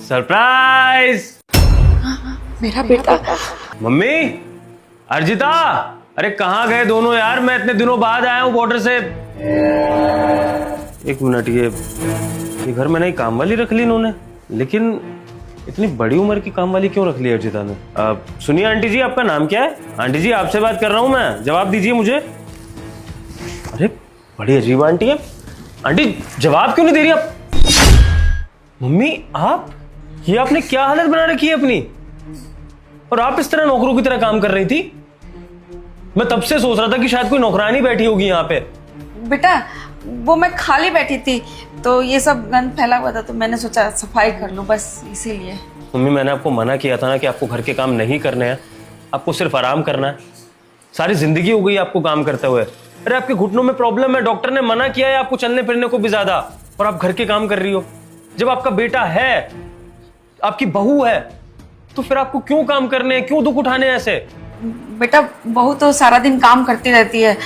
Surprise. मेरा बेटा। Mummy, Arjita, अरे कहाँ गए दोनों यार? मैं इतने दिनों बाद आया हूँ बॉर्डर से। एक मिनट, ये घर में नई काम वाली रख ली इन्होंने, लेकिन इतनी बड़ी उम्र की काम वाली क्यों रख ली अर्जिता ने? सुनिए आंटी जी, आपका नाम क्या है? आंटी जी, आपसे बात कर रहा हूँ मैं, जवाब दीजिए मुझे। अरे बड़ी अजीब आंटी है। आंटी जवाब क्यों नहीं दे रही आप? मम्मी आप, ये आपने क्या हालत बना रखी है अपनी? और आप इस तरह नौकरों की तरह काम कर रही थी? मैं तब से सोच रहा था कि शायद कोई नौकरानी बैठी होगी यहाँ पे। बेटा वो मैं खाली बैठी थी तो ये सब गंद फैला हुआ था तो मैंने सोचा सफाई कर लूं, बस इसीलिए। मम्मी मैंने आपको मना किया था ना कि आपको घर के काम नहीं करने हैं, आपको सिर्फ आराम करना है। सारी जिंदगी हो गई आपको काम करते हुए। अरे आपके घुटनों में प्रॉब्लम है, डॉक्टर ने मना किया है आपको चलने फिरने को भी ज्यादा, और आप घर के काम कर रही हो। जब आपका बेटा है, आपकी बहू है, तो फिर आपको क्यों काम करने हैं, क्यों दुख उठाने हैं ऐसे? बेटा बहू तो सारा दिन काम करती रहती है,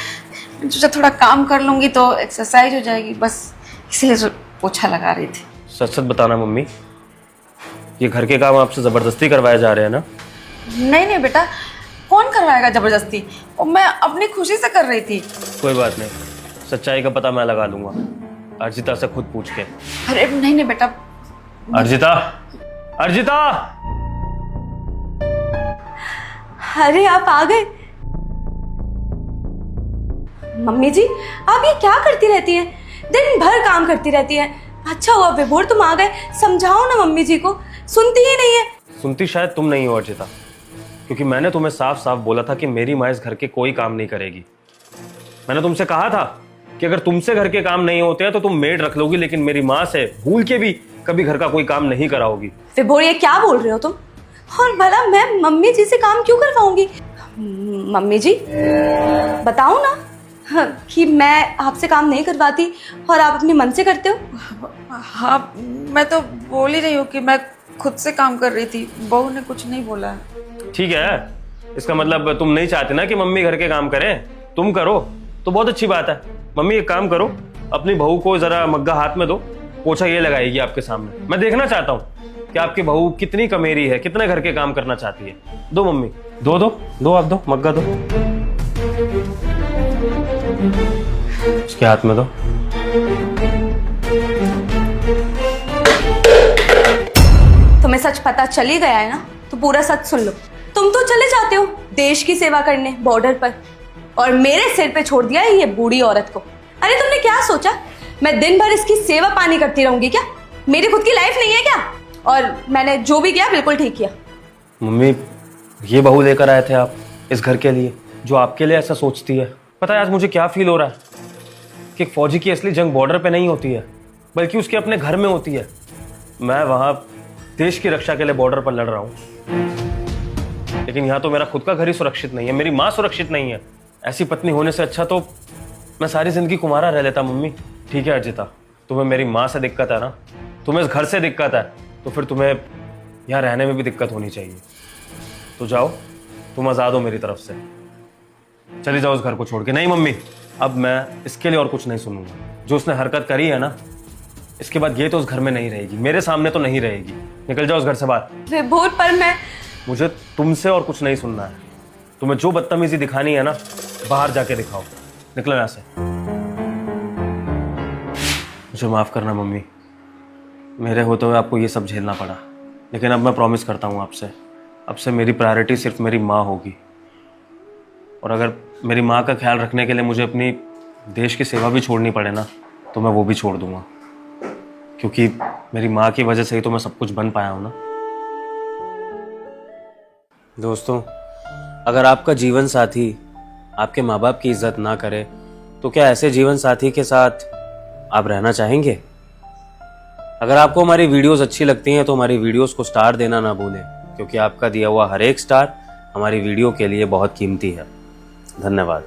सोचा थोड़ा काम कर लूंगी तो एक्सरसाइज हो जाएगी, बस इसीलिए पोछा लगा रही थी। सच सच बताना मम्मी, ये घर के काम आपसे जबरदस्ती करवाए जा रहे हैं ना? नहीं बेटा, कौन करवाएगा जबरदस्ती, और मैं अपनी खुशी से कर रही थी। कोई बात नहीं, सच्चाई का पता मैं लगा लूंगा, अर्जिता से खुद पूछ के। अरे नहीं बेटा। अर्जिता, अर्जिता! अरे आप आ गए। मम्मी जी आप ये क्या करती रहती हैं? दिन भर काम करती रहती हैं। अच्छा हुआ विभोर तुम आ गए, समझाओ ना मम्मी जी को, सुनती ही नहीं है। सुनती शायद तुम नहीं हो अर्जिता, क्योंकि मैंने तुम्हें साफ साफ बोला था कि मेरी माँ इस घर के कोई काम नहीं करेगी। मैंने तुमसे कहा था कि अगर तुमसे घर के काम नहीं होते हैं तो तुम मेड रख लोगी, लेकिन मेरी माँ से भूल के भी कभी घर का कोई काम नहीं कराओगी। विभोर ये क्या बोल रहे हो तुम? और भला मैं मम्मी जी से काम क्यों करवाऊंगी? मम्मी जी बताओ ना कि मैं आपसे काम नहीं करवाती और आप अपने मन से करते हो। हाँ मैं तो बोल ही रही हूँ कि मैं खुद से काम कर रही थी, बहू ने कुछ नहीं बोला है। ठीक है, इसका मतलब तुम नहीं चाहते ना कि मम्मी घर के काम करें, तुम करो तो बहुत अच्छी बात है। मम्मी एक काम करो, अपनी बहू को जरा मग्गा हाथ में दो, पोछा ये लगाएगी आपके सामने। मैं देखना चाहता हूँ कि आपकी बहू कितनी कमेरी है, कितने घर के काम करना चाहती है। दो मम्मी, दो दो दो, आप दो, मग्गा दो, उसके हाथ में दो। तुम्हें सच पता चल ही गया है ना, तो पूरा सच सुन लो। तुम तो चले जाते हो देश की सेवा करने बॉर्डर पर, और मेरे सिर पे छोड़ दिया है ये बूढ़ी औरत को। अरे तुमने क्या सोचा मैं दिन भर इसकी सेवा पानी करती रहूंगी क्या? मेरी खुद की लाइफ नहीं है क्या? और मैंने जो भी किया बिल्कुल ठीक किया। मम्मी ये बहू लेकर आए थे आप इस घर के लिए, जो आपके लिए ऐसा सोचती है। पता है आज मुझे क्या फील हो रहा है कि एक फौजी की असली जंग बॉर्डर पे नहीं होती है, बल्कि उसके अपने घर में होती है। मैं वहां देश की रक्षा के लिए बॉर्डर पर लड़ रहा हूं, लेकिन यहाँ तो मेरा खुद का घर ही सुरक्षित नहीं है, मेरी माँ सुरक्षित नहीं है। ऐसी पत्नी होने से अच्छा तो मैं सारी जिंदगी कुंवारा रह लेता। मम्मी ठीक है अर्जिता, तुम्हें मेरी माँ से दिक्कत है ना, तुम्हें इस घर से दिक्कत है, तो फिर तुम्हें यहाँ रहने में भी दिक्कत होनी चाहिए। तो जाओ, तुम आजाद हो मेरी तरफ से, चली जाओ उस घर को छोड़ के। नहीं मम्मी, अब मैं इसके लिए और कुछ नहीं सुनूंगा। जो उसने हरकत करी है ना, इसके बाद ये तो उस घर में नहीं रहेगी, मेरे सामने तो नहीं रहेगी। निकल जाओ उस घर से बाहर। विभोर पर मैं, मुझे तुमसे और कुछ नहीं सुनना है। तुम्हें जो बदतमीजी दिखानी है ना, बाहर जाके दिखाओ। निकलो यहाँ से। मुझे माफ करना मम्मी, मेरे होते हुए आपको ये सब झेलना पड़ा, लेकिन अब मैं प्रॉमिस करता हूँ आपसे, अब से मेरी प्रायोरिटी सिर्फ मेरी माँ होगी। और अगर मेरी माँ का ख्याल रखने के लिए मुझे अपनी देश की सेवा भी छोड़नी पड़े ना, तो मैं वो भी छोड़ दूंगा, क्योंकि मेरी माँ की वजह से ही तो मैं सब कुछ बन पाया हूँ ना। दोस्तों, अगर आपका जीवन साथी आपके माँ बाप की इज्जत ना करे, तो क्या ऐसे जीवन साथी के साथ आप रहना चाहेंगे? अगर आपको हमारी वीडियोस अच्छी लगती हैं तो हमारी वीडियोस को स्टार देना ना भूलें, क्योंकि आपका दिया हुआ हर एक स्टार हमारी वीडियो के लिए बहुत कीमती है। धन्यवाद।